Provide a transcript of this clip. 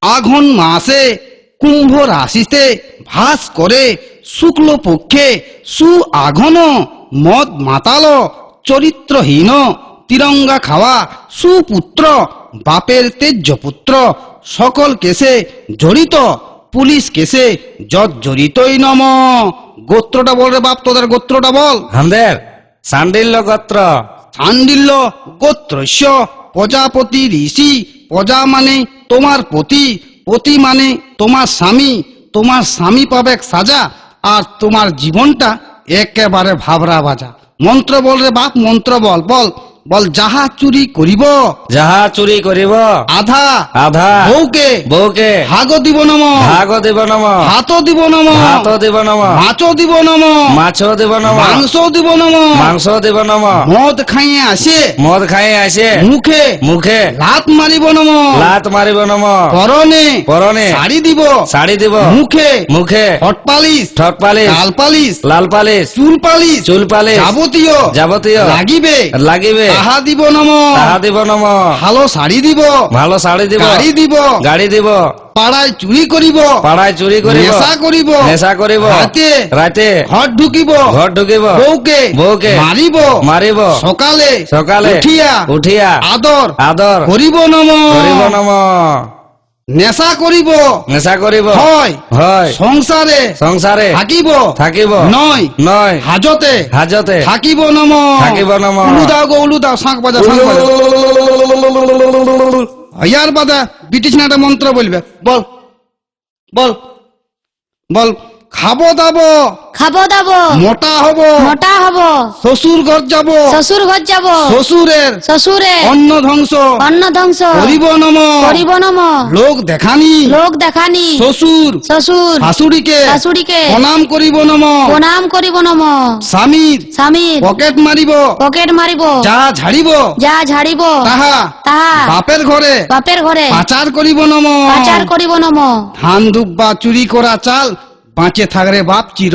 আঘন মাসে কুম্ভ রাশিতে ভাস করে শুক্ল পক্ষে সু আঘন মদ মাতাল চরিত্রহীন তিরঙ্গা খাওয়া সুপুত্র বাপের তেজ্য পুত্র সকল কেসে জড়িত পুলিশ কেসে জর্জরিতই নম। গোত্রটা বল রে বাপ, তোদের গোত্রটা বল। আমাদের সান্ডিল্য গোত্র। সান্ডিল্য গোত্রস্য প্রজাপতি ঋষি। প্রজা মানে তোমার পতি, পতি মানে তোমার স্বামী। তোমার স্বামী পাবে সাজা, আর তোমার জীবনটা একেবারে ভাবরা বাজা। মন্ত্র বল রে বাপ, মন্ত্র বল বল বল। যাহা চুরি করিব, যাহা চুরি করিব, আধা আধা বউকে বউকে ভাগ দিব নম, ভাগ দিব নম, হাত দিব নম, ভাত দিব নম, মাছ দিব নম, মাছ দিব নম, মাংস দিব নম। মাংস দিব নম। মদ খাইয়ে আসে মদ খাই আসে মুখে মুখে লাত মারিব নম, লাত মারিব নম। পরনে পরনে শাড়ি দিব, শাড়ি দিব, মুখে মুখে হট পালিশ, ঠট পালিশ, গাল পালিশ, লাল পালিশ, চুল পালিশ, চুল পালিশ, যাবতীয় যাবতীয় লাগিবে লাগিবে তাহা দিব নম। তাহা দিব নম। ভালো শাড়ি দিব, ভালো শাড়ি দিব, গাড়ি দিব, গাড়ি দিব, পাড়ায় চুরি করিব, পাড়ায় চুরি করিব, নেশা করিব, নেশা করিব, রাতে রাতে ঘর ঢুকিব, ঘর ঢুকিব, বউকে বউকে মারিব, মারিব, সকালে সকালে উঠিয়া উঠিয়া আদর আদর করিব নম। করিব নম। নেশা করিব, নেশা করিব, হয় হয় সংসারে সংসারে থাকিব, থাকিব, নয় নয় হাজতে হাজতে থাকিব নম। থাকিব নম। উলু দাও গো উলু দাও, শাঁখ বাজা শাঁখ বাজা। ইয়ার বাদা ব্রিটিশ না একটা মন্ত্র বলবে, বল বল বল। খাবো দাবো, খাবো দাবো, মোটা হব, মোটা হব, শ্বশুর ঘর যাব, শ্বশুর ঘর যাব, শ্বশুরের শ্বশুরে অন্ন ধ্বংস অন্ন ধ্বংস করিব নম। করিব নম। লোক দেখানি লোক দেখানি শ্বশুর শ্বশুর শাশুড়িকে শাশুড়িকে প্রণাম করিব নম। প্রণাম করিব নম। স্বামীর স্বামীর পকেট মারিব, পকেট মারিব, যা ঝাড়িব যা ঝাড়িব তাহা তাহা বাপের ঘরে বাপের ঘরে পাচার করিব নম। পাচার করিব নম। ধান দুব্বা চুরি করা চাল বাঁচে থাকরে বাপ চির